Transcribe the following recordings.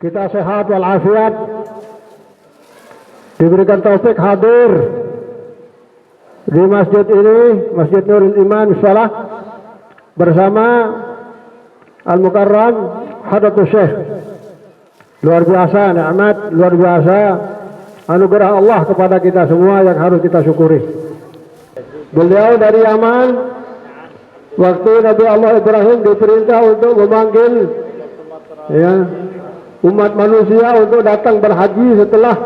Kita sehat walafiat, diberikan taufik hadir di masjid ini, Masjid Nurul Iman Salah, bersama Al-Mukarram Hadratus Syekh. Luar biasa nikmat, luar biasa anugerah Allah kepada kita semua yang harus kita syukuri. Beliau dari Yaman, waktu Nabi Allah Ibrahim diperintah untuk memanggil umat manusia untuk datang berhaji setelah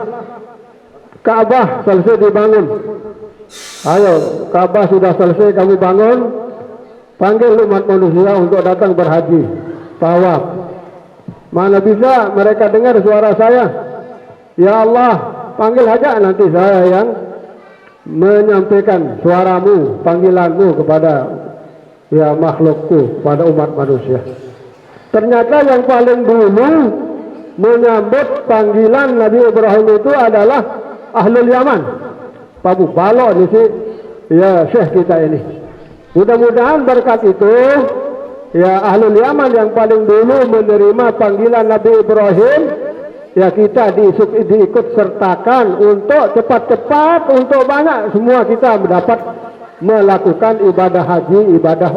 Ka'bah selesai dibangun. Ayo, Ka'bah sudah selesai kamu bangun, panggil umat manusia untuk datang berhaji, tawaf. Mana bisa mereka dengar suara saya? Ya Allah, panggil aja, nanti saya yang menyampaikan suaramu, panggilanmu kepada makhlukku, pada umat manusia. Ternyata yang paling dulu menyambut panggilan Nabi Ibrahim itu adalah Ahlul Yaman. Pak Balo ini sih, Syekh kita ini. Mudah-mudahan berkat itu, Ahlul Yaman yang paling dulu menerima panggilan Nabi Ibrahim, kita diikut sertakan untuk cepat-cepat, untuk banyak, semua kita mendapat melakukan ibadah haji, ibadah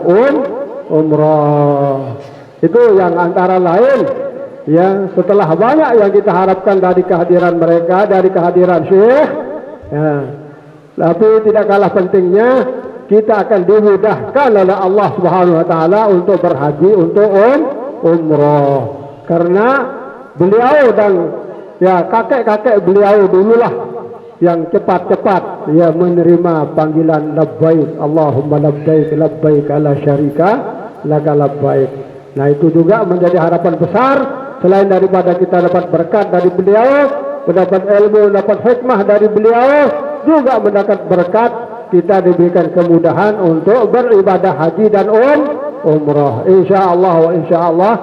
umrah. Itu yang antara lain, setelah banyak yang kita harapkan dari kehadiran mereka, dari kehadiran Syekh, tapi tidak kalah pentingnya kita akan dimudahkan oleh Allah Subhanahu Wa Taala untuk berhaji, untuk umrah, karena beliau dan kakek-kakek beliau dululah yang cepat-cepat menerima panggilan labbaik Allahumma labbaik labbaik la syarika laka labbaik. Nah, itu juga menjadi harapan besar. Selain daripada kita dapat berkat dari beliau, mendapat ilmu, mendapat hikmah dari beliau, juga mendapat berkat kita diberikan kemudahan untuk beribadah haji dan umrah. Insyaallah wa insyaallah,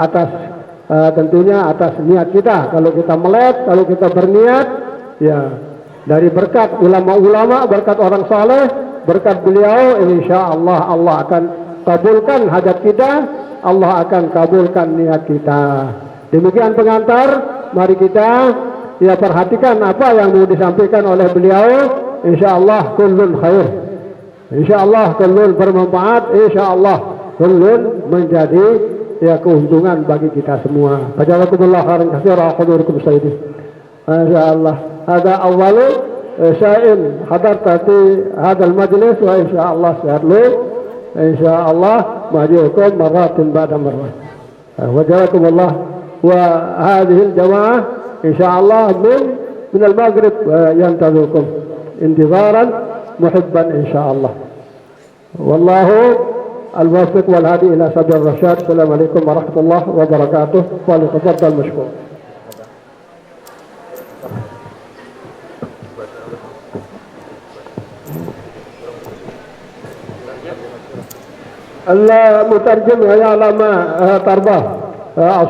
atas tentunya atas niat kita. Kalau kita melek, kalau kita berniat, dari berkat ulama-ulama, berkat orang saleh, berkat beliau, insyaallah Allah akan kabulkan hajat kita, Allah akan kabulkan niat kita. Demikian pengantar, mari kita perhatikan apa yang mau disampaikan oleh beliau. Insyaallah kullun khair, insyaallah kullun bermanfaat, insyaallah kullun menjadi keuntungan bagi kita semua. Jazakumullah khairan katsiran, hadurukum sayyidi. Insyaallah ada awalu syai'in hadartati hadal majlis, wa insyaallah sa'adlu insyaallah majukum maratin ba'da marat. Wa jazakumullah wa hadhihi al-jamaah insyaallah min al-maghrib yantazirukum intizaran muhibban insyaallah. Wallahu al-wafiq wal hadi ila sabil rasyad. Assalamualaikum warahmatullahi wabarakatuh. Wa tafadhal mashkur. المترجم يعلم تربة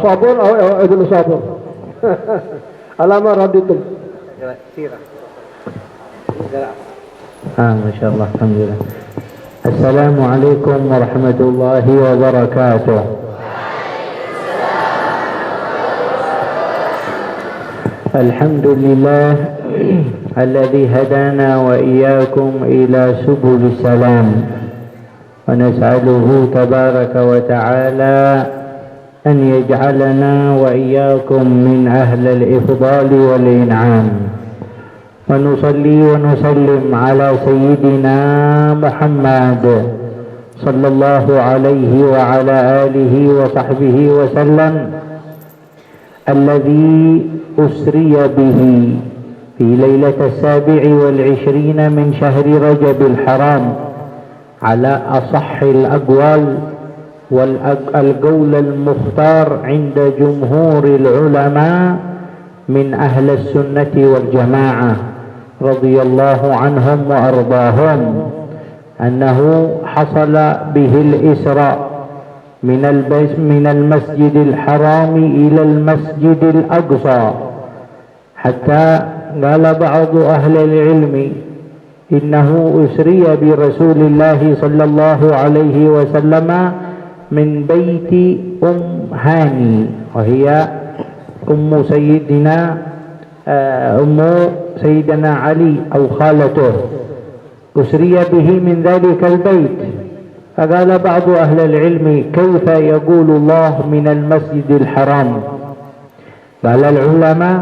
صابون أو ابن صابون على ما ردتم ما شاء الله الحمد لله. السلام عليكم ورحمة الله وبركاته. الحمد لله الذي هدانا وإياكم إلى سبل السلام، ونسأله تبارك وتعالى أن يجعلنا وإياكم من أهل الإفضال والإنعام. ونصلي ونسلم على سيدنا محمد صلى الله عليه وعلى آله وصحبه وسلم الذي أسري به في ليلة 27 من شهر رجب الحرام على أصح الأقوال والقول المختار عند جمهور العلماء من أهل السنة والجماعة رضي الله عنهم وأرضاهم. أنه حصل به الإسراء من المسجد الحرام إلى المسجد الأقصى، حتى قال بعض أهل العلم إنه أسري برسول الله صلى الله عليه وسلم من بيت أم هاني، وهي أم سيدنا علي أو خالته، أسري به من ذلك البيت. فقال بعض أهل العلم: كيف يقول الله من المسجد الحرام؟ قال العلماء: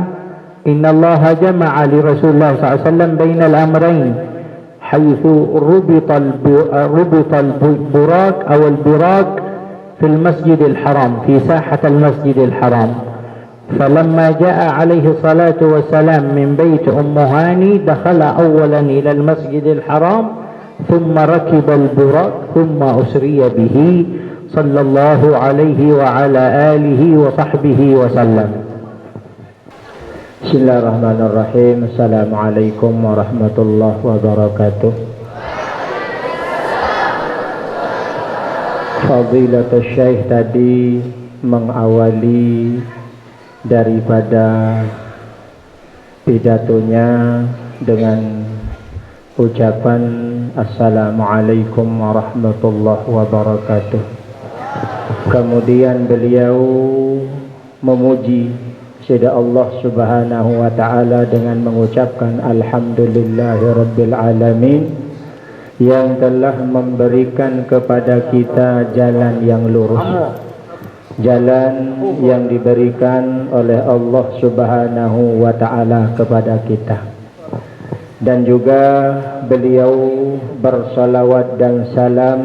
إن الله جمع لرسول الله صلى الله عليه وسلم بين الأمرين، حيث ربط البراق أو البراق في المسجد الحرام، في ساحة المسجد الحرام. فلما جاء عليه الصلاة والسلام من بيت أم هاني دخل أولا إلى المسجد الحرام، ثم ركب البراق، ثم أسري به صلى الله عليه وعلى آله وصحبه وسلم. Bismillahirrahmanirrahim. Assalamualaikum warahmatullahi wabarakatuh. Fadilatul Syekh tadi mengawali daripada pidatonya dengan ucapan Assalamualaikum warahmatullahi wabarakatuh. Kemudian beliau memuji Sida Allah subhanahu wa ta'ala dengan mengucapkan Alhamdulillahirabbil alamin, yang telah memberikan kepada kita jalan yang lurus, jalan yang diberikan oleh Allah subhanahu wa ta'ala kepada kita. Dan juga beliau bersalawat dan salam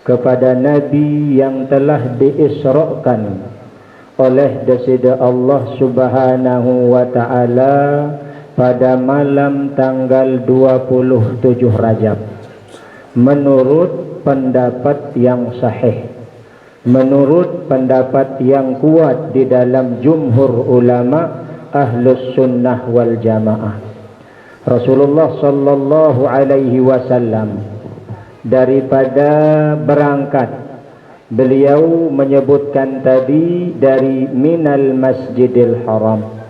kepada Nabi yang telah diisrakan oleh Sida Allah subhanahu wa ta'ala pada malam tanggal 27 Rajab, menurut pendapat yang sahih, menurut pendapat yang kuat di dalam jumhur ulama ahlus sunnah wal jamaah. Rasulullah sallallahu alaihi wasallam daripada berangkat, beliau menyebutkan tadi dari minal masjidil haram.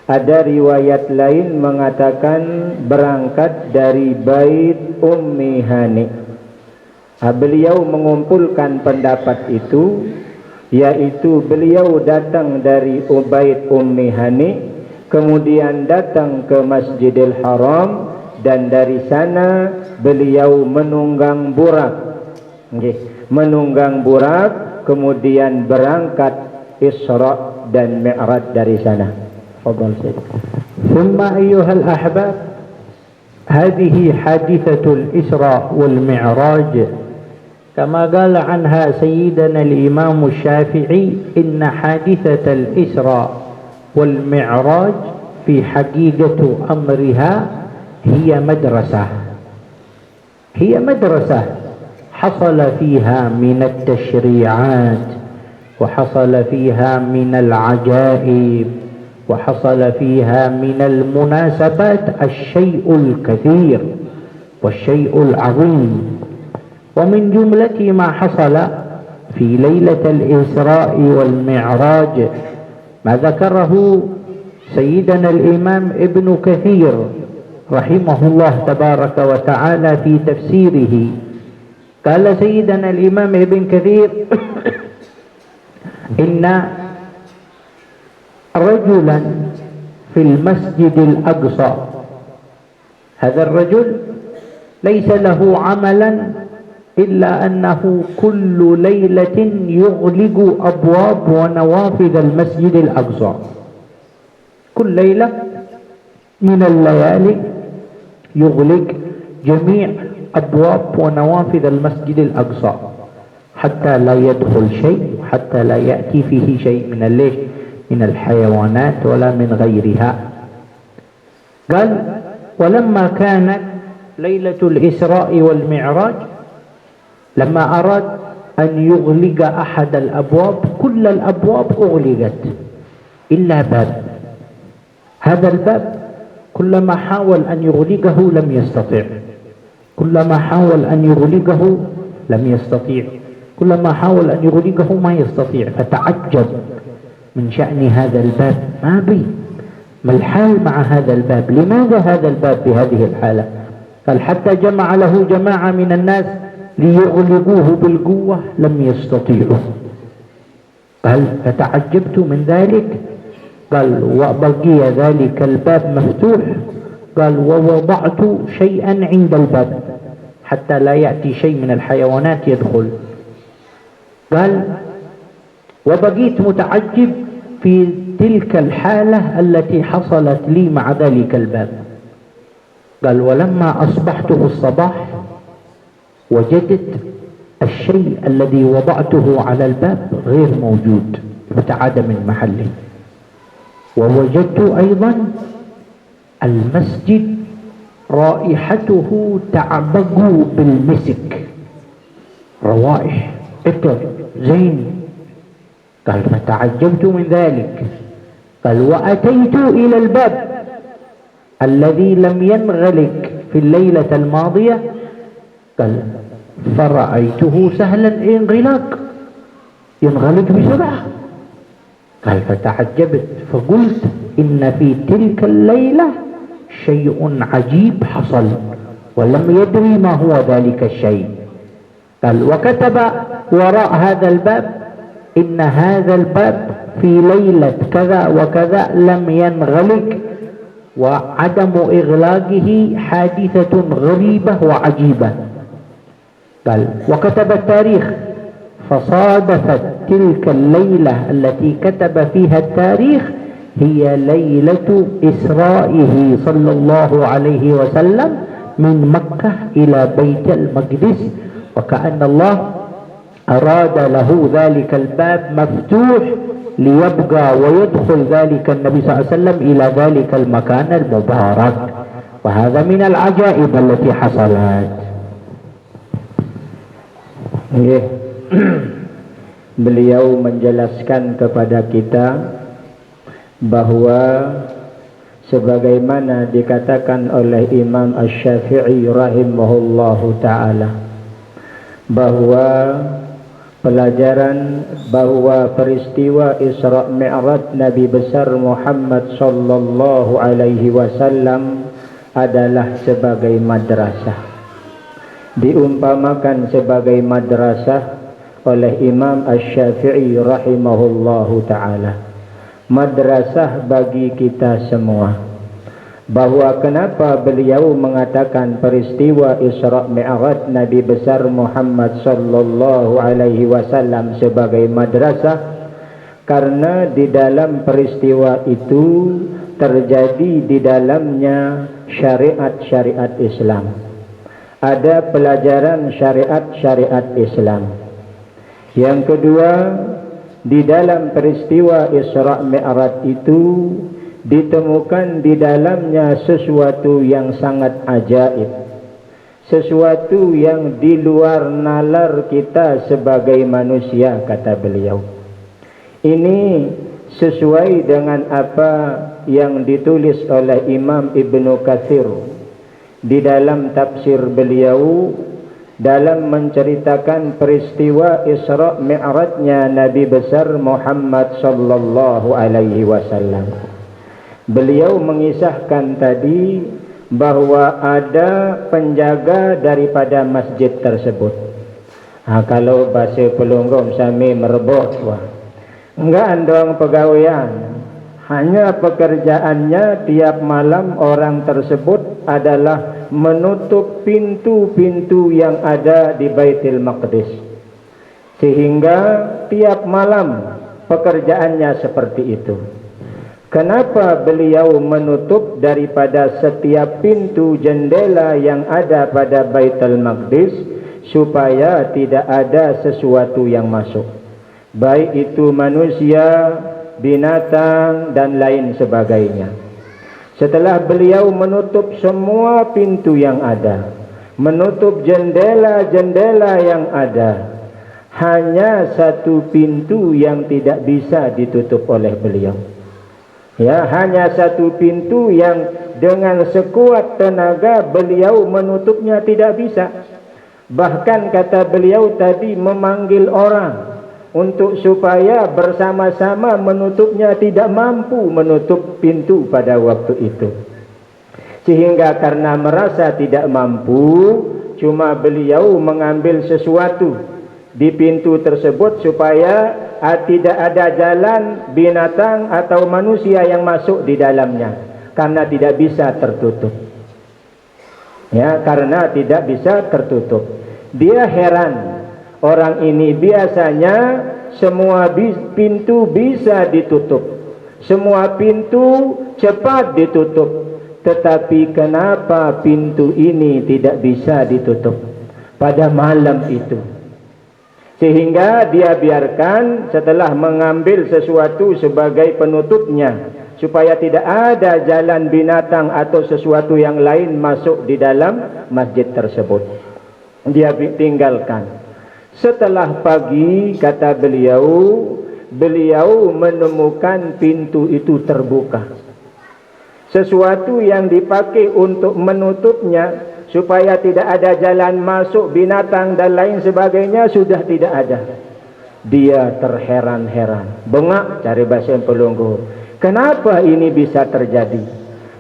Ada riwayat lain mengatakan berangkat dari bait Ummi Hani. Beliau mengumpulkan pendapat itu, yaitu beliau datang dari bait Ummi Hani, kemudian datang ke Masjidil Haram, dan dari sana beliau menunggang burak. Menunggang burak, kemudian berangkat Isra dan Mi'raj dari sana. Fadhal Syekh. ثم أيها الأحباب، هذه حادثة الإسراء والمعراج كما قال عنها سيدنا الإمام الشافعي: إن حادثة الإسراء والمعراج في حقيقة أمرها هي مدرسة، هي مدرسة حصل فيها من التشريعات، وحصل فيها من العجائب، وحصل فيها من المناسبات الشيء الكثير والشيء العظيم. ومن جملة ما حصل في ليلة الإسراء والمعراج ما ذكره سيدنا الإمام ابن كثير رحمه الله تبارك وتعالى في تفسيره. قال سيدنا الإمام ابن كثير: إن رجلا في المسجد الأقصى، هذا الرجل ليس له عملا إلا أنه كل ليلة يغلق أبواب ونوافذ المسجد الأقصى، كل ليلة من الليالي يغلق جميع أبواب ونوافذ المسجد الأقصى حتى لا يدخل شيء، حتى لا يأتي فيه شيء من الليل من الحيوانات ولا من غيرها. قال: ولما كانت ليلة الإسراء والمعراج، لما أراد أن يغلق أحد الأبواب، كل الأبواب أغلقت إلا باب. هذا الباب كلما حاول أن يغلقه لم يستطع، كلما حاول أن يغلقه لم يستطيع، كلما حاول أن يغلقه ما يستطيع، فتعجب من شأن هذا الباب. ما الحال مع هذا الباب؟ لماذا هذا الباب بهذه الحالة؟ قال حتى جمع له جماعة من الناس ليغلقوه بالقوة لم يستطيعوا. قال فتعجبت من ذلك. قال وبقي ذلك الباب مفتوح. قال ووضعت شيئا عند الباب حتى لا يأتي شيء من الحيوانات يدخل. قال وبقيت متعجب في تلك الحالة التي حصلت لي مع ذلك الباب. قال ولما أصبحت في الصباح وجدت الشيء الذي وضعته على الباب غير موجود، ابتعد من محله. ووجدت أيضا المسجد رائحته تعبق بالمسك، روائح عطر زين. قال فتعجبت من ذلك. قال وأتيت إلى الباب الذي لم ينغلق في الليلة الماضية. قال فرأيته سهل الانغلاق، ينغلق بسرعة. قال فتعجبت فقلت إن في تلك الليلة شيء عجيب حصل ولم يدري ما هو ذلك الشيء. قال وكتب وراء هذا الباب إن هذا الباب في ليلة كذا وكذا لم ينغلق، وعدم إغلاقه حادثة غريبة وعجيبة. قال وكتب التاريخ، فصادفت تلك الليلة التي كتب فيها التاريخ هي ليلة إسرائه صلى الله عليه وسلم من مكة إلى بيت المقدس، وكأن الله أراد له ذلك الباب مفتوح ليبقى ويدخل ذلك النبي صلى الله عليه وسلم إلى ذلك المكان المبارك. وهذا من العجائب التي حصلت. Beliau menjelaskan kepada kita bahwa sebagaimana dikatakan oleh Imam Asy-Syafi'i rahimahullahu ta'ala, bahwa pelajaran bahwa peristiwa Isra Mi'raj Nabi besar Muhammad sallallahu alaihi wasallam adalah sebagai madrasah, diumpamakan sebagai madrasah oleh Imam Asy-Syafi'i rahimahullahu ta'ala, madrasah bagi kita semua. Bahwa kenapa beliau mengatakan peristiwa Isra Mi'raj Nabi besar Muhammad sallallahu alaihi wasallam sebagai madrasah, karena di dalam peristiwa itu terjadi di dalamnya syariat-syariat Islam, ada pelajaran syariat-syariat Islam. Yang kedua, di dalam peristiwa Isra Mi'raj itu ditemukan di dalamnya sesuatu yang sangat ajaib, sesuatu yang di luar nalar kita sebagai manusia, kata beliau. Ini sesuai dengan apa yang ditulis oleh Imam Ibnu Katsir di dalam tafsir beliau dalam menceritakan peristiwa Isra Mi'rajnya Nabi besar Muhammad sallallahu alaihi wasallam. Beliau mengisahkan tadi bahwa ada penjaga daripada masjid tersebut. Kalau bahasa Pelonggong sami merebut, enggak andong pegawaian, hanya pekerjaannya tiap malam orang tersebut adalah menutup pintu-pintu yang ada di Baitul Maqdis, sehingga tiap malam pekerjaannya seperti itu. Kenapa beliau menutup daripada setiap pintu jendela yang ada pada Baitul Maqdis? Supaya tidak ada sesuatu yang masuk, baik itu manusia, binatang dan lain sebagainya. Setelah beliau menutup semua pintu yang ada, menutup jendela-jendela yang ada, hanya satu pintu yang tidak bisa ditutup oleh beliau. Ya, hanya satu pintu yang dengan sekuat tenaga beliau menutupnya tidak bisa. Bahkan kata beliau tadi memanggil orang untuk supaya bersama-sama menutupnya, tidak mampu menutup pintu pada waktu itu. Sehingga karena merasa tidak mampu, cuma beliau mengambil sesuatu di pintu tersebut supaya tidak ada jalan binatang atau manusia yang masuk di dalamnya, karena tidak bisa tertutup. Ya, karena tidak bisa tertutup. Dia heran, orang ini biasanya semua pintu bisa ditutup, semua pintu cepat ditutup, tetapi kenapa pintu ini tidak bisa ditutup pada malam itu? Sehingga dia biarkan setelah mengambil sesuatu sebagai penutupnya, supaya tidak ada jalan binatang atau sesuatu yang lain masuk di dalam masjid tersebut. Dia tinggalkan. Setelah pagi, kata beliau, beliau menemukan pintu itu terbuka. Sesuatu yang dipakai untuk menutupnya supaya tidak ada jalan masuk binatang dan lain sebagainya sudah tidak ada. Dia terheran-heran, bengak, cari bahasa yang pelunggu. Kenapa ini bisa terjadi?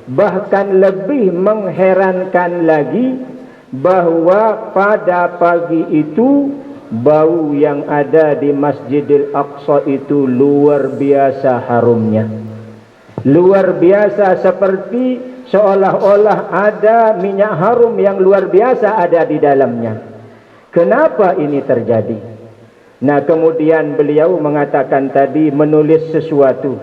Bahkan lebih mengherankan lagi bahwa pada pagi itu bau yang ada di Masjidil Aqsa itu luar biasa harumnya. Luar biasa, seperti seolah-olah ada minyak harum yang luar biasa ada di dalamnya. Kenapa ini terjadi? Nah, kemudian beliau mengatakan tadi, menulis sesuatu,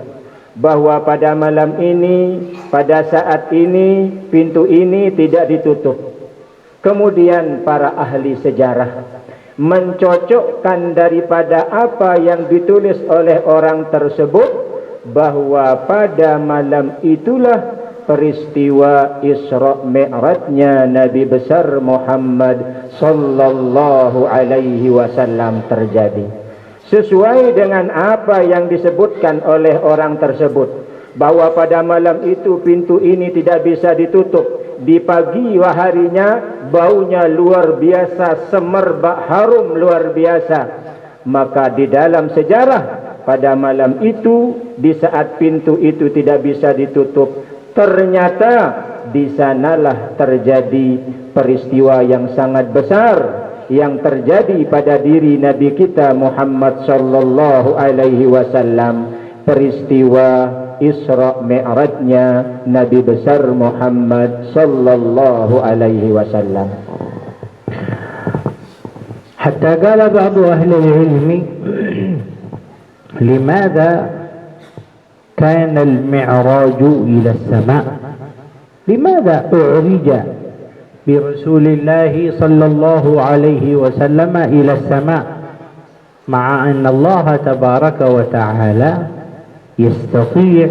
bahwa pada malam ini, pada saat ini, pintu ini tidak ditutup. Kemudian para ahli sejarah mencocokkan daripada apa yang ditulis oleh orang tersebut, bahwa pada malam itulah peristiwa Isra Mi'rajnya Nabi besar Muhammad sallallahu alaihi wasallam terjadi. Sesuai dengan apa yang disebutkan oleh orang tersebut, bahwa pada malam itu pintu ini tidak bisa ditutup. Di pagi harinya baunya luar biasa, semerbak harum luar biasa. Maka di dalam sejarah, pada malam itu, di saat pintu itu tidak bisa ditutup, ternyata di sanalah terjadi peristiwa yang sangat besar yang terjadi pada diri Nabi kita Muhammad sallallahu alaihi wasallam, peristiwa Isra Mi'rajnya Nabi besar Muhammad sallallahu alaihi wasallam. Hatta qala ba'du ahli al-ilmi, لماذا كان المعراج إلى السماء؟ لماذا أعرج برسول الله صلى الله عليه وسلم إلى السماء مع أن الله تبارك وتعالى يستطيع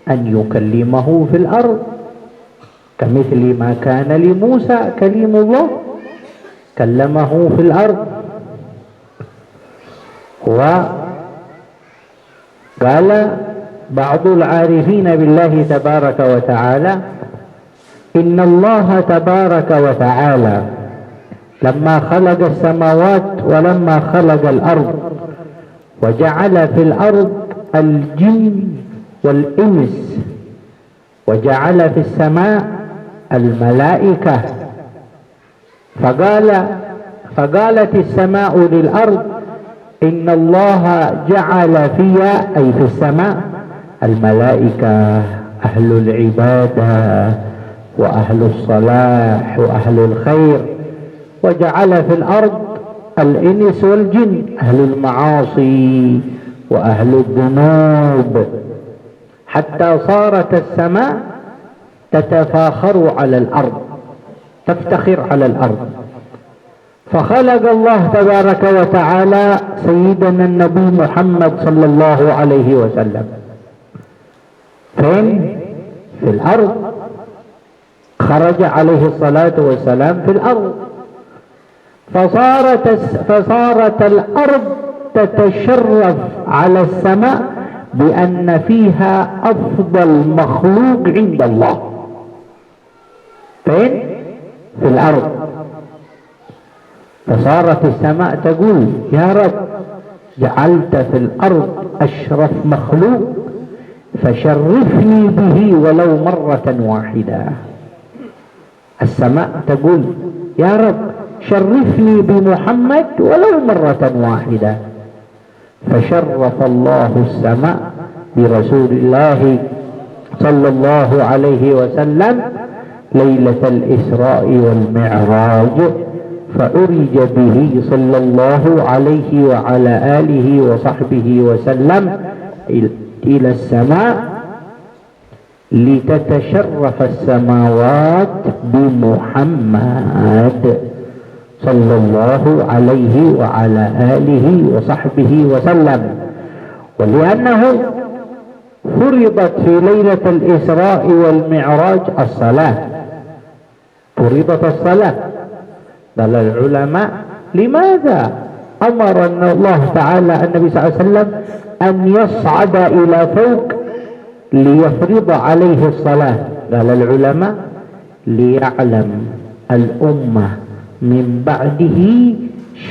أن يكلمه في الأرض كمثل ما كان لموسى كليم الله كلمه في الأرض. قال بعض العارفين بالله تبارك وتعالى إن الله تبارك وتعالى لما خلق السماوات ولما خلق الأرض وجعل في الأرض الجن والإنس وجعل في السماء الملائكة فقالت السماء للأرض إن الله جعل فيها أي في السماء الملائكة أهل العبادة وأهل الصلاح وأهل الخير، وجعل في الأرض الإنس والجن أهل المعاصي وأهل الذنوب، حتى صارت السماء تتفاخر على الأرض، تفتخر على الأرض. فخلق الله تبارك وتعالى سيدنا النبي محمد صلى الله عليه وسلم فين؟ في الأرض. خرج عليه الصلاة والسلام في الأرض، فصارت الأرض تتشرف على السماء بأن فيها أفضل مخلوق عند الله. فين؟ في الأرض. فصارت السماء تقول يا رب جعلت في الأرض أشرف مخلوق فشرفني به ولو مرة واحدة. السماء تقول يا رب شرفني بمحمد ولو مرة واحدة. فشرف الله السماء برسول الله صلى الله عليه وسلم ليلة الإسراء والمعراج، فأرج به صلى الله عليه وعلى آله وصحبه وسلم إلى السماء لتتشرف السماوات بمحمد صلى الله عليه وعلى آله وصحبه وسلم. ولأنه فرضت في ليلة الإسراء والمعراج الصلاة، فرضت الصلاة. قال العلماء لماذا أمر الله تعالى النبي صلى الله عليه وسلم أن يصعد إلى فوق ليفرض عليه الصلاة؟ قال العلماء ليعلم الأمة من بعده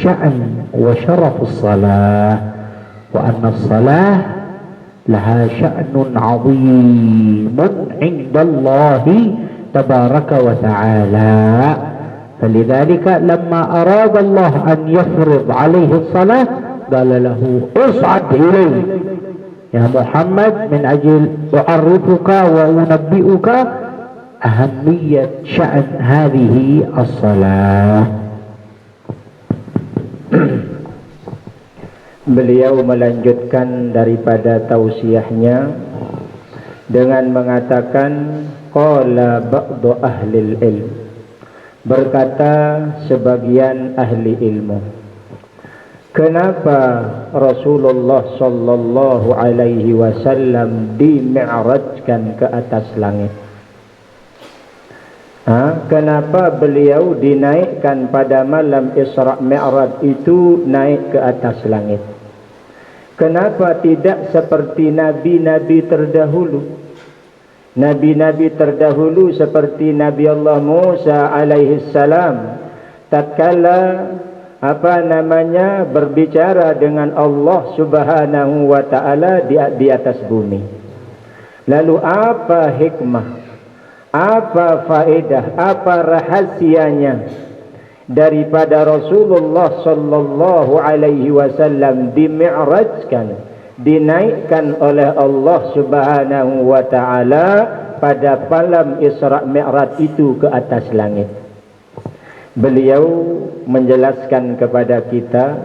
شأن وشرف الصلاة، وأن الصلاة لها شأن عظيم عند الله تبارك وتعالى. فلذلك لما أراد الله أن يفرض عليه الصلاة قال له اصعد إليه يا محمد من أجل أعرفك وأنبئك أهمية شأن هذه الصلاة. Beliau melanjutkan daripada tausiahnya dengan mengatakan qala ba'du ahlil ilm, berkata sebagian ahli ilmu, kenapa Rasulullah sallallahu alaihi wasallam dimi'rajkan ke atas langit? Kenapa beliau dinaikkan pada malam Isra Mi'raj itu naik ke atas langit? Kenapa tidak seperti nabi-nabi terdahulu? Nabi-nabi terdahulu seperti Nabi Allah Musa alaihi salam, tatkala berbicara dengan Allah Subhanahu wa taala di atas bumi. Lalu apa hikmah, apa faedah, apa rahasianya daripada Rasulullah sallallahu alaihi wasallam dimi'rajkan, dinaikkan oleh Allah Subhanahu wa taala pada malam Isra Mi'raj itu ke atas langit? Beliau menjelaskan kepada kita,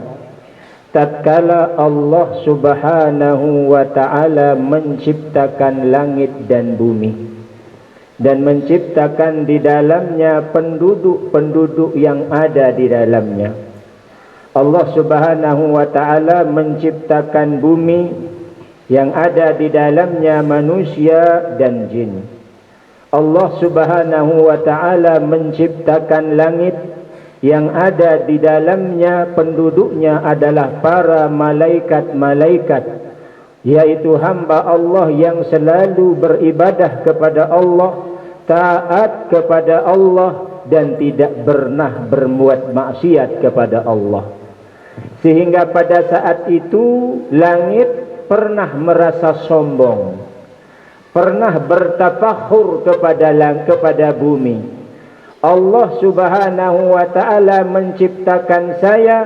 tatkala Allah Subhanahu wa taala menciptakan langit dan bumi dan menciptakan di dalamnya penduduk-penduduk yang ada di dalamnya. Allah Subhanahu wa taala menciptakan bumi yang ada di dalamnya manusia dan jin. Allah Subhanahu wa taala menciptakan langit yang ada di dalamnya penduduknya adalah para malaikat-malaikat, yaitu hamba Allah yang selalu beribadah kepada Allah, taat kepada Allah, dan tidak pernah berbuat maksiat kepada Allah. Sehingga pada saat itu langit pernah merasa sombong, pernah bertafakhur kepada bumi. Allah Subhanahu wa taala menciptakan saya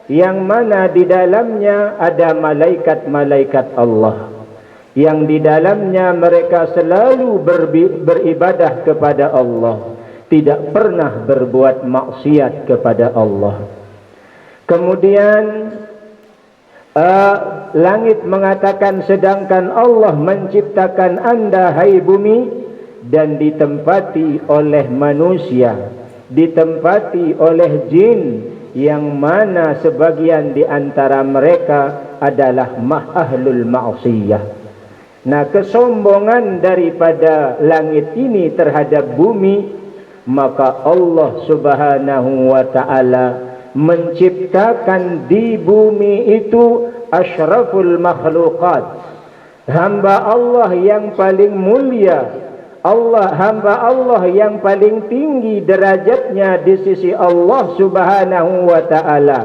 yang mana di dalamnya ada malaikat-malaikat Allah, yang di dalamnya mereka selalu beribadah kepada Allah, tidak pernah berbuat maksiat kepada Allah. Kemudian langit mengatakan, sedangkan Allah menciptakan anda hai bumi dan ditempati oleh manusia, ditempati oleh jin, yang mana sebagian di antara mereka adalah ahlul ma'siyah. Nah, kesombongan daripada langit ini terhadap bumi, maka Allah Subhanahu wa taala menciptakan di bumi itu asyraful makhluqat, hamba Allah yang paling mulia, hamba Allah yang paling tinggi derajatnya di sisi Allah Subhanahu wa ta'ala.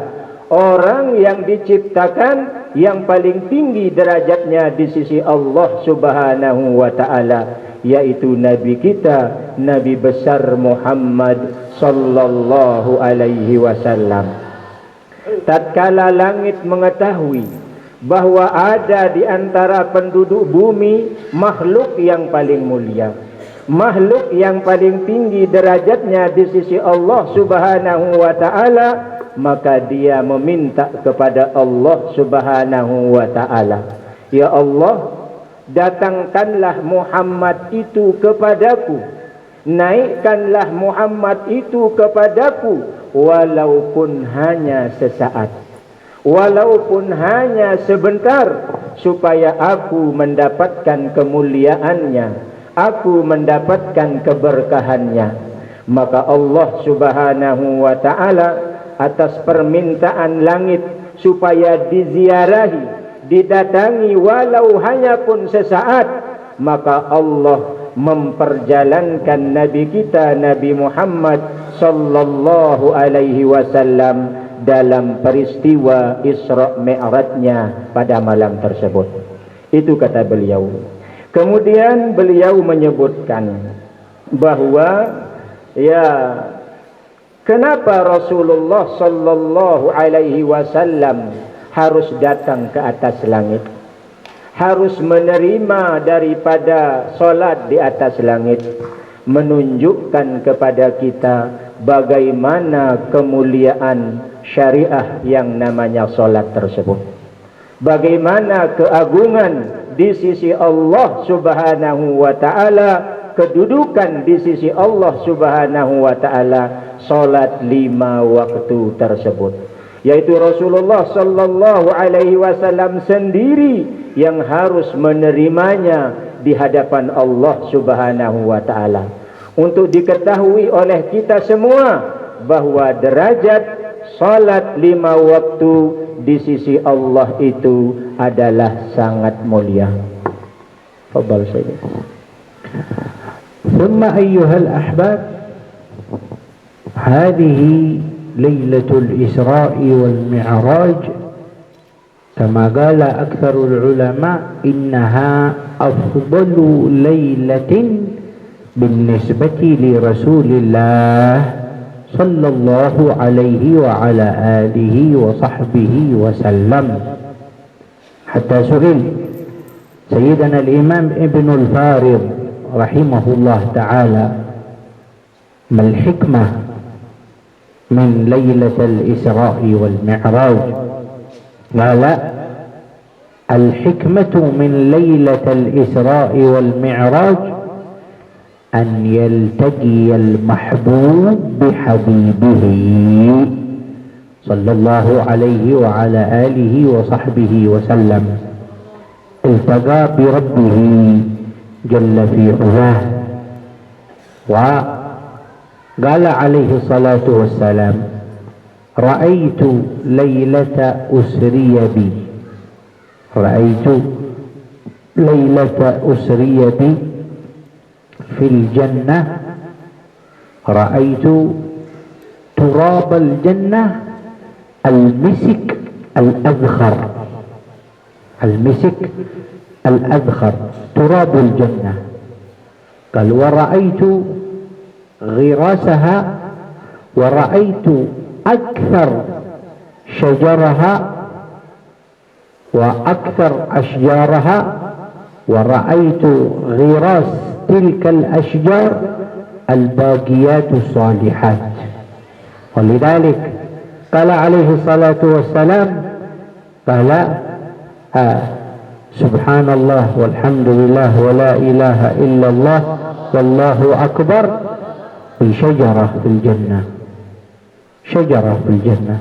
Orang yang diciptakan yang paling tinggi derajatnya di sisi Allah Subhanahu wa ta'ala, yaitu Nabi kita, Nabi besar Muhammad sallallahu alaihi wasallam. Tatkala langit mengetahui bahwa ada di antara penduduk bumi makhluk yang paling mulia, makhluk yang paling tinggi derajatnya di sisi Allah Subhanahu wa ta'ala, maka dia meminta kepada Allah Subhanahu wa ta'ala, ya Allah, datangkanlah Muhammad itu kepadaku, naikkanlah Muhammad itu kepadaku, walaupun hanya sesaat, walaupun hanya sebentar, supaya aku mendapatkan kemuliaannya, aku mendapatkan keberkahannya. Maka Allah Subhanahu wa ta'ala atas permintaan langit supaya diziarahi, didatangi walau hanya pun sesaat, maka Allah memperjalankan Nabi kita, Nabi Muhammad sallallahu alaihi wasallam dalam peristiwa Isra Mi'rajnya pada malam tersebut. Itu kata beliau. Kemudian beliau menyebutkan bahwa kenapa Rasulullah sallallahu alaihi wasallam harus datang ke atas langit, harus menerima daripada solat di atas langit, menunjukkan kepada kita bagaimana kemuliaan syariah yang namanya solat tersebut, bagaimana keagungan di sisi Allah Subhanahu wa ta'ala, kedudukan di sisi Allah Subhanahu wa ta'ala solat 5 waktu tersebut, yaitu Rasulullah sallallahu alaihi wasallam sendiri yang harus menerimanya di hadapan Allah Subhanahu wa ta'ala, untuk diketahui oleh kita semua bahwa derajat salat 5 waktu di sisi Allah itu adalah sangat mulia. Fadhal Sayyid. ثم أيها الأحباب، هذه ليلة الإسراء والمعراج كما قال أكثر العلماء إنها أفضل ليلة بالنسبة لرسول الله صلى الله عليه وعلى آله وصحبه وسلم. حتى سئل سيدنا الإمام ابن الفارض رحمه الله تعالى ما الحكمة من ليلة الإسراء والمعراج؟ قال الحكمة من ليلة الإسراء والمعراج أن يلتقي المحبوب بحبيبه صلى الله عليه وعلى آله وصحبه وسلم، التقى بربه جل في علاه. وقال عليه الصلاة والسلام رأيت ليلة أسري بي، رأيت ليلة أسري بي في الجنة، رأيت تراب الجنة المسك الأذخر، المسك الأذخر تراب الجنة. قال ورأيت غراسها، ورأيت أكثر شجرها وأكثر أشجارها، ورأيت غراس تلك الأشجار الباقيات الصالحات. ولذلك قال عليه الصلاة والسلام قال سبحان الله والحمد لله ولا إله إلا الله والله أكبر في شجرة في الجنة، شجرة في الجنة.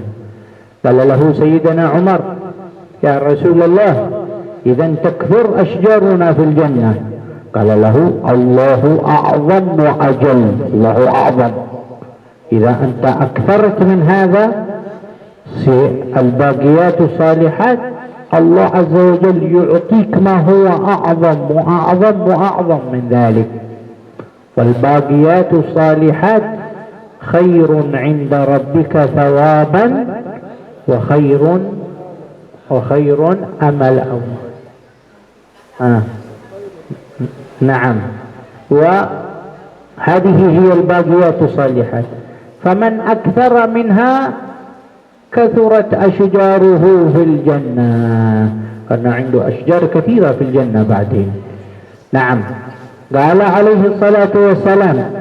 قال له سيدنا عمر يا رسول الله إذا تكثر أشجارنا في الجنة؟ قال له الله أعظم وأجل، الله أعظم. إذا أنت أكثرت من هذا الباقيات الصالحات الله عز وجل يعطيك ما هو أعظم وأعظم وأعظم من ذلك. والباقيات الصالحات خير عند ربك ثوابا وخير أملا. نعم، وهذه هي الباقيات الصالحات. فمن أكثر منها كثرت أشجاره في الجنة، karena عنده أشجار كثيرة في الجنة بعدين. نعم. قال عليه الصلاة والسلام: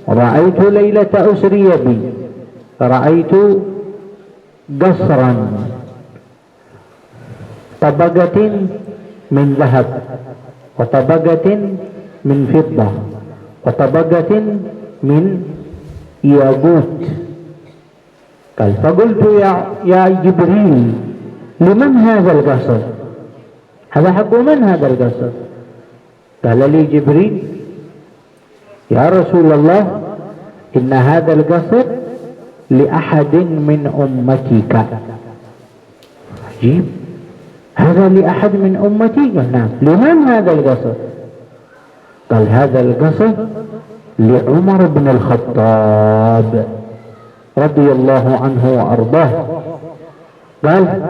رأيت ليلة أسري بي رأيت قصرا طبقة من ذهب وطبقة من فضة وطبقة من ياقوت. قال: فقلت يا جبريل لمن هذا القصر؟ هذا حق من هذا القصر؟ قال لي جبريل: يا رسول الله إن هذا القصر لأحد من أمتك. عجيب، هذا لأحد من أمتي؟ قال: نعم. لمن هذا القصر؟ قال: هذا القصر لعمر بن الخطاب رضي الله عنه وأرضاه. قال: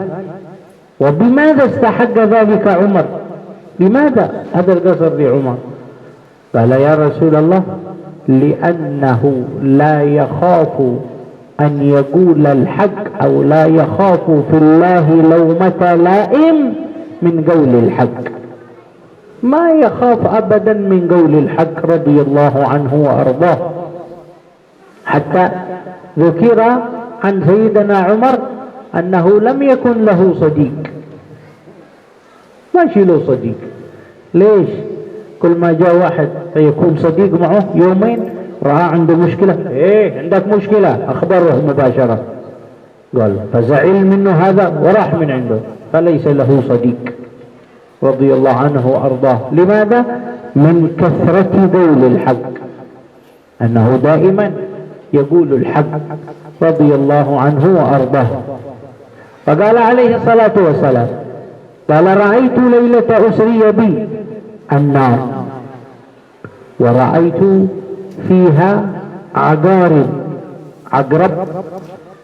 وبماذا استحق ذلك عمر؟ لماذا هذا القصر لعمر؟ قال: يا رسول الله لأنه لا يخاف أن يقول الحق أو لا يخاف في الله لومة لائم من قول الحق، ما يخاف أبدا من قول الحق رضي الله عنه وأرضاه. حتى ذكر عن سيدنا عمر أنه لم يكن له صديق، ما له صديق. ليش؟ كل ما جاء واحد فيكون صديق معه يومين رأى عنده مشكلة، عندك مشكلة، أخبره مباشرة. قال: فزعل منه هذا وراح من عنده، فليس له صديق رضي الله عنه وأرضاه. لماذا؟ من كثرة قول الحق، أنه دائما يقول الحق رضي الله عنه وأرضاه. فقال عليه الصلاة والسلام: قال: رأيت ليلة أسري بي النار ورأيت فيها عقرب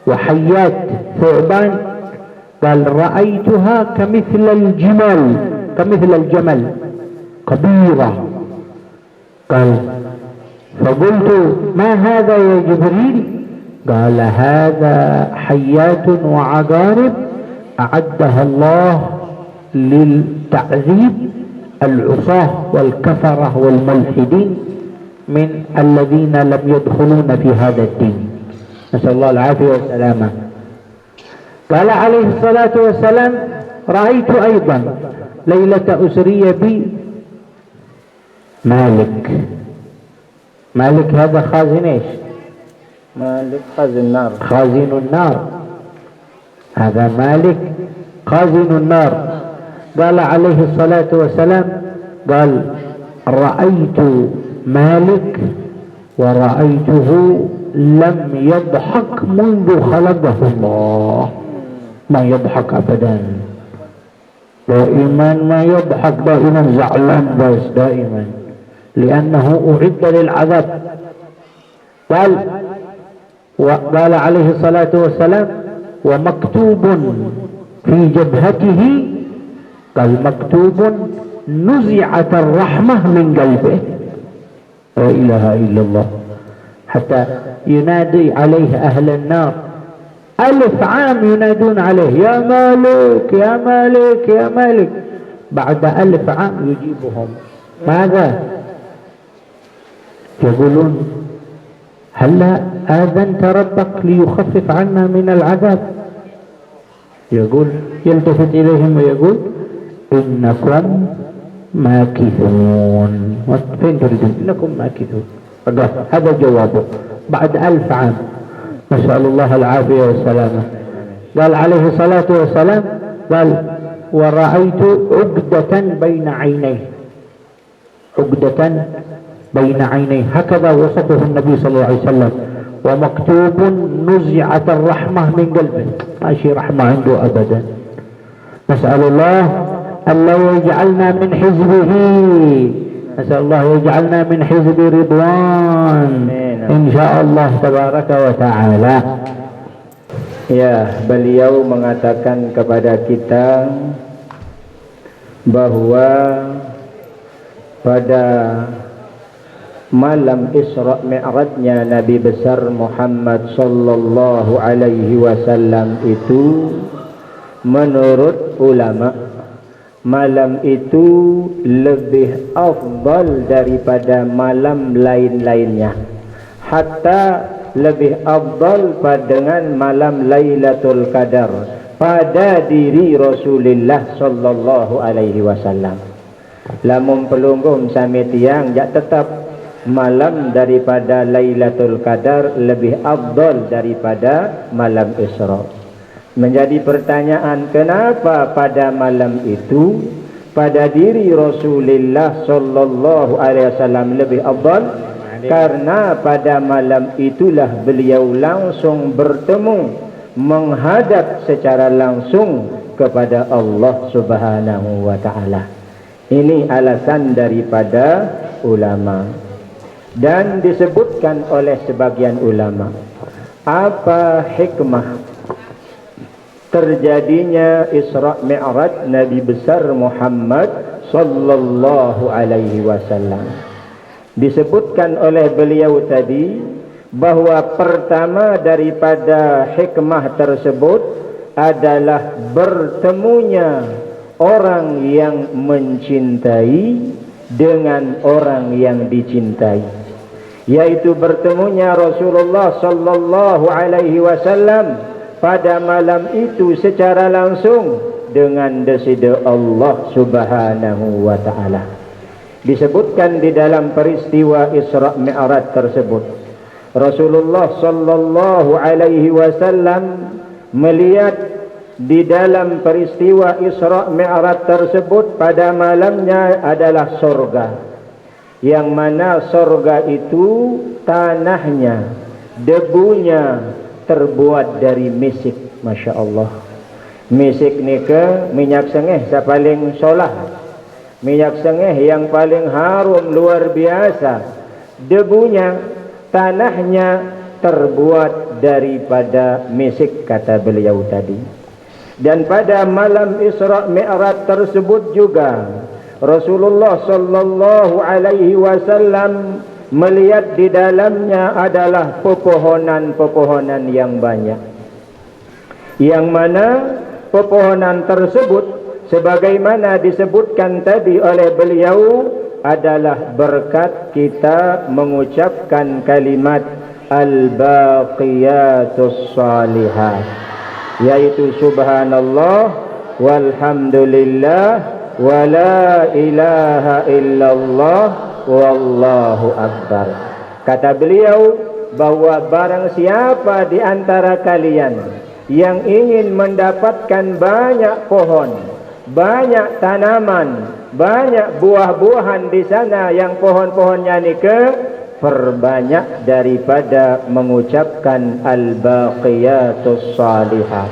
وحيات ثعبان. قال: رأيتها كمثل الجمل كبيرة. قال: فقلت: ما هذا يا جبريل؟ قال: هذا حيات وعقارب أعدها الله للتعذيب العصاة والكفرة والملحدين من الذين لم يدخلون في هذا الدين، نسأل الله العافية والسلامة. قال عليه الصلاة والسلام: رأيت أيضا ليلة أسري بي مالك هذا خازن ايش؟ مالك خازن النار. خازن النار، هذا مالك خازن النار. قال عليه الصلاة والسلام: قال: رأيت مالك ورأيته لم يضحك منذ خلقه الله، ما يضحك أبدا، دائما ما يضحك، دائما زعلان بس دائما، لأنه أعد للعذاب. قال عليه الصلاة والسلام: ومكتوب في جبهته، قال: مكتوب نزعت الرحمة من قلبه. لا إله إلا الله. حتى ينادي عليه أهل النار 1000 عام ينادون عليه: يا مالك يا مالك يا مالك. بعد 1000 عام يجيبهم ماذا؟ يقولون: هلا آذنت ربك ليخفف عنا من العذاب؟ يقول، يلتفت إليهم ويقول: إنكم ماكثون. فين تريدون؟ إنكم ماكثون. هذا جوابه بعد 1000 عام، نسأل الله العافية والسلامة. قال عليه الصلاة والسلام: قال: ورأيت عقدة بين عينيه، عقدة بين عينيه، هكذا وصفه النبي صلى الله عليه وسلم. ومكتوب نزعت الرحمة من قلبه، ماشي رحمة عنده أبدا. Nas'alullah Allah yaj'alna min hizbihi. Nas'alullah yaj'alna min hizbi ridwan. Insyaallah tabaraka wa ta'ala. Ya, beliau mengatakan kepada kita bahwa pada malam Isra Mi'rajnya Nabi besar Muhammad sallallahu alaihi wasallam itu, menurut ulama, malam itu lebih afdal daripada malam lain-lainnya, hatta lebih afdal dengan malam Lailatul Qadar pada diri Rasulullah sallallahu alaihi wasallam. Lamun pelunggum sami tiang jak tetap malam daripada Lailatul Qadar lebih afdal daripada malam Isra. Menjadi pertanyaan, kenapa pada malam itu pada diri Rasulullah sallallahu alaihi wasallam lebih afdal? Karena pada malam itulah beliau langsung bertemu, menghadap secara langsung kepada Allah Subhanahu wa ta'ala. Ini alasan daripada ulama. Dan disebutkan oleh sebagian ulama, apa hikmah terjadinya Isra Mi'raj Nabi besar Muhammad sallallahu alaihi wasallam. Disebutkan oleh beliau tadi bahwa pertama daripada hikmah tersebut adalah bertemunya orang yang mencintai dengan orang yang dicintai, yaitu bertemunya Rasulullah sallallahu alaihi wasallam pada malam itu secara langsung dengan desida Allah Subhanahu wa ta'ala. Disebutkan di dalam peristiwa Isra Mi'raj tersebut, Rasulullah sallallahu alaihi wasallam melihat di dalam peristiwa Isra Mi'raj tersebut pada malamnya adalah surga, yang mana surga itu tanahnya, debunya terbuat dari misik. Masya Allah. Misik ni ke minyak sengih paling solah, minyak sengih yang paling harum luar biasa. Debunya, tanahnya terbuat daripada misik, kata beliau tadi. Dan pada malam Isra Mi'raj tersebut juga Rasulullah sallallahu alaihi wasallam melihat di dalamnya adalah pepohonan-pepohonan yang banyak, yang mana pepohonan tersebut sebagaimana disebutkan tadi oleh beliau adalah berkat kita mengucapkan kalimat al-baqiyatus salihat, yaitu subhanallah walhamdulillah wa la ilaha illallah wallahu akbar. Kata beliau bahwa barang siapa di antara kalian yang ingin mendapatkan banyak pohon, banyak tanaman, banyak buah-buahan di sana yang pohon-pohonnya ni ke, perbanyak daripada mengucapkan al-baqiyatus salihat.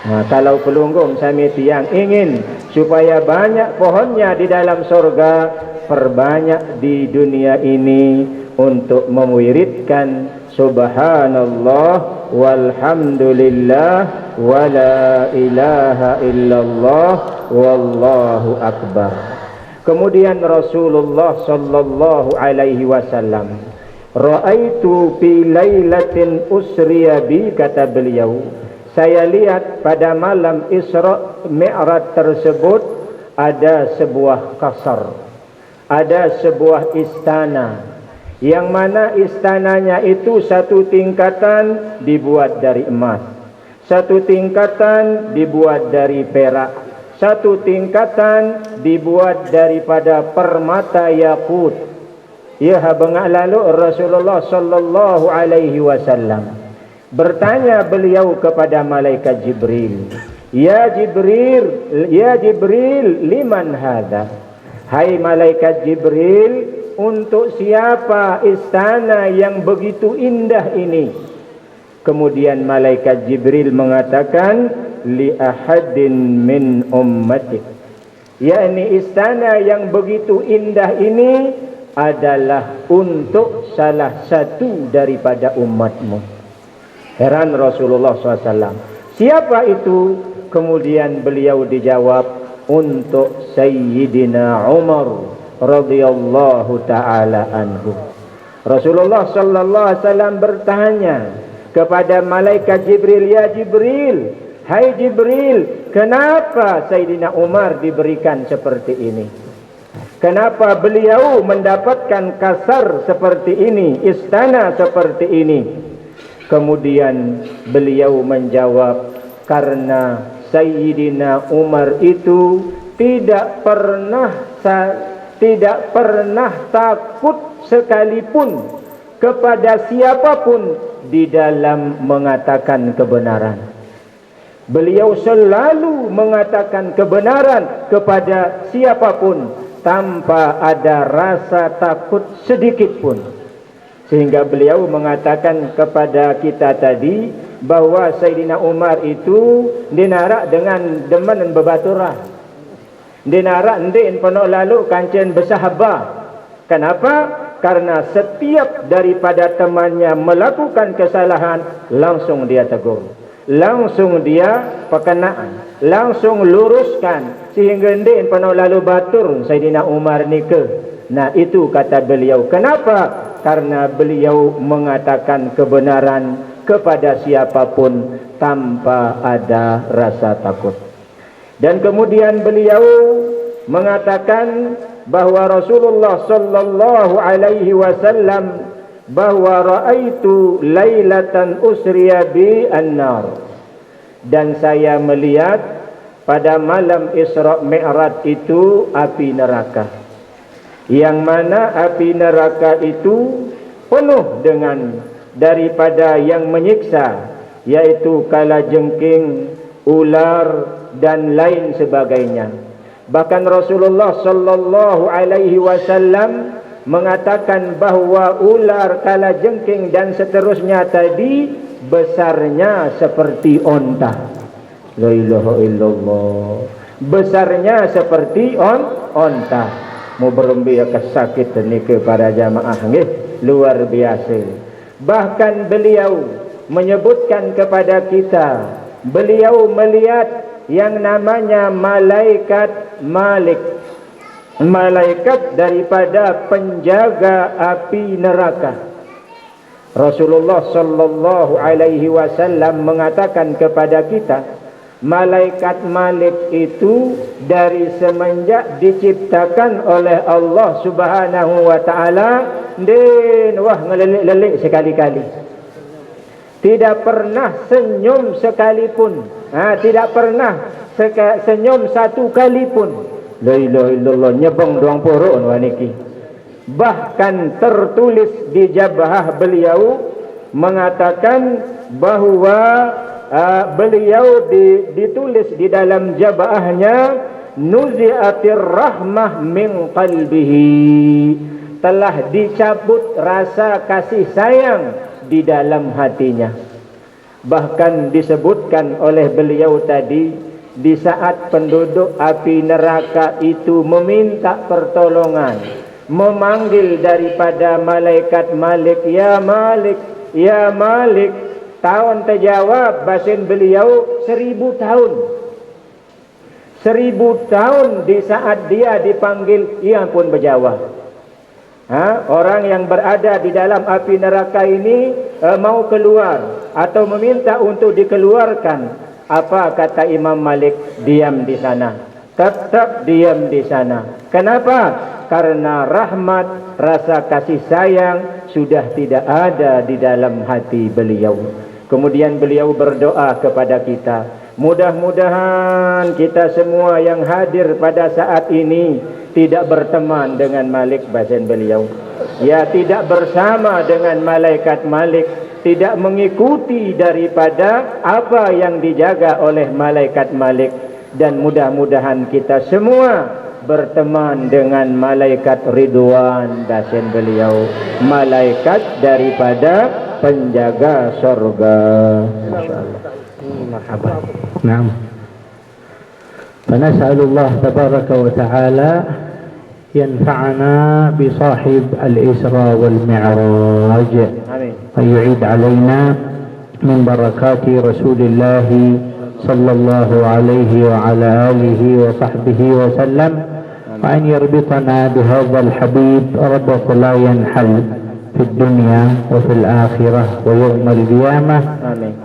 Nah, kalau pelunggum sami tiang ingin supaya banyak pohonnya di dalam surga, perbanyak di dunia ini untuk mewiridkan subhanallah walhamdulillah wa la ilaha illallah wallahu akbar. Kemudian Rasulullah sallallahu alaihi wasallam, ra'aitu fi lailatin usriya bi, kata beliau, saya lihat pada malam Isra Mi'raj tersebut ada sebuah kasar, ada sebuah istana, yang mana istananya itu satu tingkatan dibuat dari emas, satu tingkatan dibuat dari perak, satu tingkatan dibuat daripada permata yakut. Ya, bengak lalu Rasulullah sallallahu alaihi wasallam bertanya beliau kepada malaikat Jibril, ya Jibril, liman hadha? Hai malaikat Jibril, untuk siapa istana yang begitu indah ini? Kemudian malaikat Jibril mengatakan, li ahadin min ummatik, yakni istana yang begitu indah ini adalah untuk salah satu daripada umatmu. Heran Rasulullah SAW, siapa itu? Kemudian beliau dijawab, untuk Sayyidina Umar radhiyallahu ta'ala anhu. Rasulullah sallallahu alaihi wasallam bertanya kepada malaikat Jibril, ya Jibril, hai Jibril, kenapa Sayyidina Umar diberikan seperti ini? Kenapa beliau mendapatkan kasar seperti ini, istana seperti ini? Kemudian beliau menjawab, karena Sayyidina Umar itu tidak pernah takut sekalipun kepada siapapun di dalam mengatakan kebenaran. Beliau selalu mengatakan kebenaran kepada siapapun tanpa ada rasa takut sedikit pun. Sehingga beliau mengatakan kepada kita tadi bahwa Sayyidina Umar itu dinarak dengan demen bebaturah. Dinarak ndin penuh lalu kancen bersahabah. Kenapa? Karena setiap daripada temannya melakukan kesalahan, langsung dia tegur, langsung dia perkenaan, langsung luruskan, sehingga ndin penuh lalu batur Sayyidina Umar ni ke. Nah, itu kata beliau. Kenapa? Karena beliau mengatakan kebenaran kepada siapapun tanpa ada rasa takut. Dan kemudian beliau mengatakan bahwa Rasulullah sallallahu alaihi wasallam bahwa raaitu lailatan usriya bi an-nar, dan saya melihat pada malam Isra Mi'raj itu api neraka, yang mana api neraka itu penuh dengan daripada yang menyiksa, yaitu kalajengking, ular dan lain sebagainya. Bahkan Rasulullah sallallahu alaihi wasallam mengatakan bahawa ular, kalajengking dan seterusnya tadi besarnya seperti onta. La ilaha illallah. Besarnya seperti onta. Mau berembi sakit ni ke para jamaah nggih, luar biasa. Bahkan beliau menyebutkan kepada kita, beliau melihat yang namanya malaikat Malik, malaikat daripada penjaga api neraka. Rasulullah sallallahu alaihi wasallam mengatakan kepada kita, malaikat Malik itu dari semenjak diciptakan oleh Allah Subhanahu wa taala, din wah ngelelik-lelik sekali-kali. Tidak pernah senyum sekalipun. Tidak pernah senyum satu kali pun. La ilaha illallah, nyebong doang porok waniki. Bahkan tertulis di jabah beliau mengatakan bahawa beliau ditulis di dalam jabahnya, nuzi'atir rahmah min qalbihi, telah dicabut rasa kasih sayang di dalam hatinya. Bahkan disebutkan oleh beliau tadi, di saat penduduk api neraka itu meminta pertolongan, memanggil daripada malaikat Malik, ya Malik, ya Malik, tahun terjawab basin beliau 1000 tahun. 1000 tahun di saat dia dipanggil, ia pun berjawab. Orang yang berada di dalam api neraka ini mau keluar atau meminta untuk dikeluarkan. Apa kata Imam Malik? Diam di sana. Tetap diam di sana. Kenapa? Karena rahmat, rasa kasih sayang sudah tidak ada di dalam hati beliau. Kemudian beliau berdoa kepada kita, mudah-mudahan kita semua yang hadir pada saat ini tidak berteman dengan Malik basin beliau, ya tidak bersama dengan malaikat Malik, tidak mengikuti daripada apa yang dijaga oleh malaikat Malik, dan mudah-mudahan kita semua berteman dengan malaikat Ridwan basin beliau, malaikat daripada penjaga surga. Insyaallah. مرحبا. نعم. فنسأل الله تبارك وتعالى ينفعنا بصاحب الإسراء والمعراج وأن يعيد علينا من بركات رسول الله صلى الله عليه وعلى آله وصحبه وسلم وأن يربطنا بهذا الحبيب ربط لا ينحل في الدنيا وفي الآخرة ويوم القيامة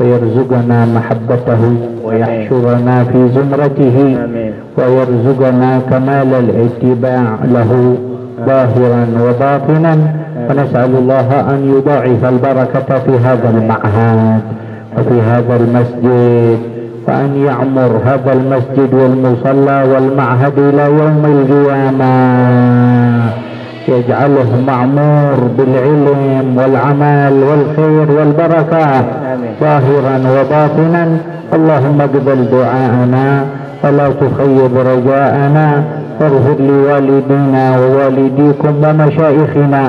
ويرزقنا محبته ويحشرنا في زمرته ويرزقنا كمال الاتباع له ظاهرا وباطنا ونسأل الله أن يضاعف البركة في هذا المعهد وفي هذا المسجد وأن يعمر هذا المسجد والمصلى والمعهد إلى يوم القيامة يجعله معمور بالعلم والعمل والخير والبركة ظاهرا وباطنا. اللهم اقبل دعاءنا ولا تخيب رجاءنا واغفر لوالدينا ووالديكم ومشايخنا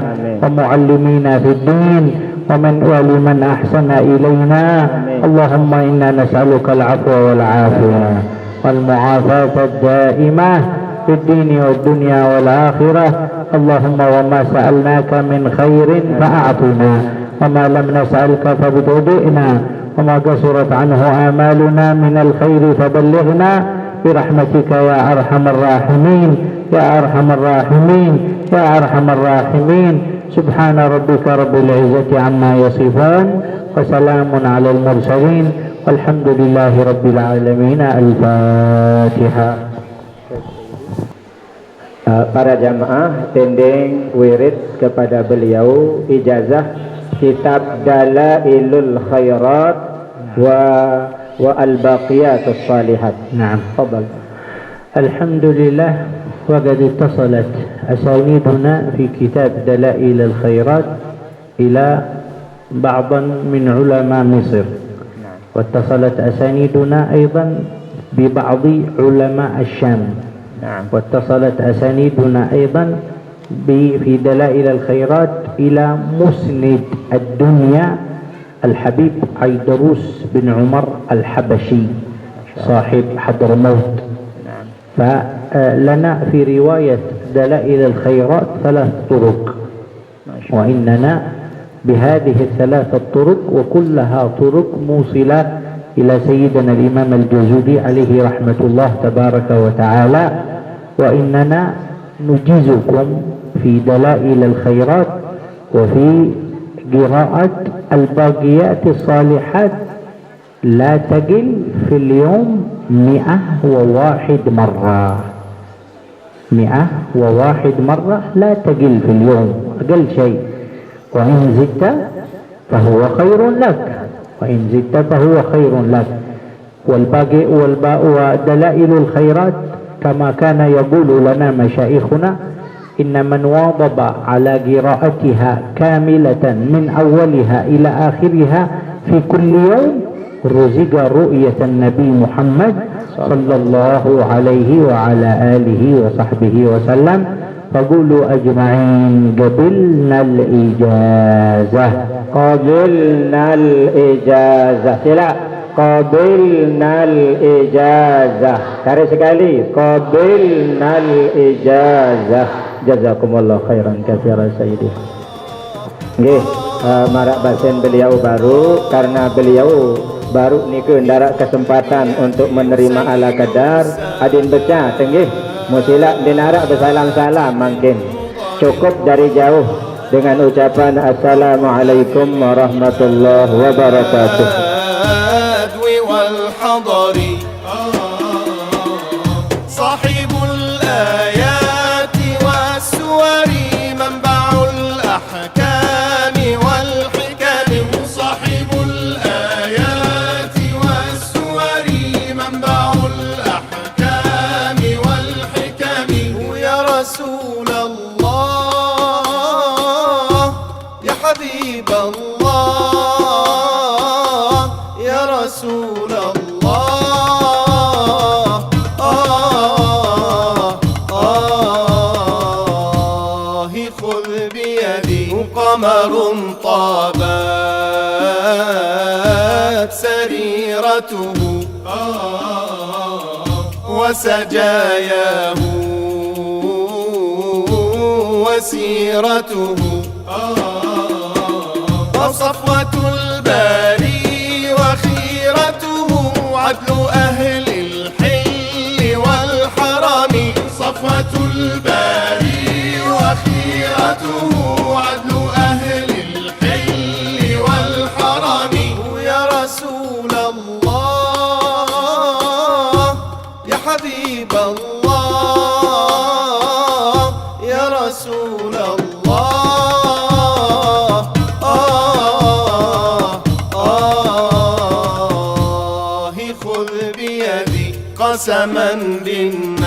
ومعلمينا في الدين ولمن أحسن إلينا. اللهم إنا نسألك العفو والعافية والمعافاة الدائمة في الدين والدنيا والآخرة. اللهم وما سألناك من خير فأعطنا وما لم نسألك فابتدئنا وما قصرت عنه آمالنا من الخير فبلغنا برحمتك يا أرحم الراحمين يا أرحم الراحمين يا أرحم الراحمين. سبحان ربك رب العزة عما يصفون وسلام على المرسلين والحمد لله رب العالمين. الفاتحة. Para jamaah tending wirid kepada beliau ijazah kitab Dalailul Khairat wa al-Baqiyatus Salihat. نعم. تفضل. الحمد لله وقد اتصلت أسانيدنا في كتاب دلائل الخيرات إلى بعض من علماء مصر واتصلت أسانيدنا أيضا ببعض علماء الشام واتصلت أسانيدنا أيضا في دلائل الخيرات إلى مسند الدنيا الحبيب عيدروس بن عمر الحبشي صاحب حضرموت. فلنا في رواية دلائل الخيرات 3 طرق وإننا بهذه ال3 الطرق وكلها طرق موصلة إلى سيدنا الإمام الجزولي عليه رحمة الله تبارك وتعالى. وإننا نجيزكم في دلائل الخيرات وفي قراءة الباقيات الصالحات لا تقل في اليوم 101 مرة. 101 مرة لا تقل في اليوم أقل شيء. وإن زدت فهو خير لك وإن زدت فهو خير لك. والباقي ودلائل الخيرات كما كان يقول لنا مشايخنا إن من واظب على قراءتها كاملة من أولها إلى آخرها في كل يوم رزق رؤية النبي محمد صلى الله عليه وعلى آله وصحبه وسلم. فقولوا أجمعين قبلنا الإجازة. قبلنا الإجازة. Sila. قبلنا الإجازة. Tarik sekali. قبلنا الإجازة. Jazakumullah khairan katsiran sayyidi. Nggih, marak basen beliau baru karena beliau baru niku ndarak kesempatan untuk menerima ala kadar adin beca tenggih musila dinarak bersalam-salam mungkin cukup dari jauh dengan ucapan assalamualaikum warahmatullahi wabarakatuh. قمر طابا وسيرته وسجاياه وسيرته وصفوة الباري وخيرته عدل أهل الحل والحرم صفوة الباري وخيرته عدل أهل الحل والحرم يا رسول الله يا حبيب الله يا رسول الله خذ بيدي قسما بالنجم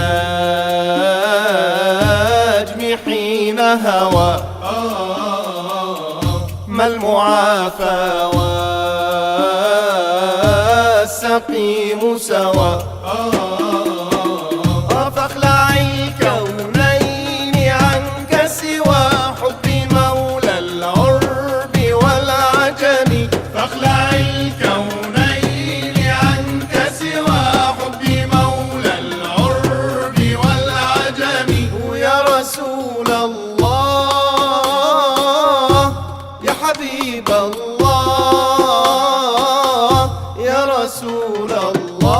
حين هوى ما المعافى والسقيم سوى فاخلع الكونين عنك سوى حب مولى العرب والعجم فاخلع الكونين عنك سوى حب مولى العرب والعجم يا رسول الله يا حبيب الله يا رسول الله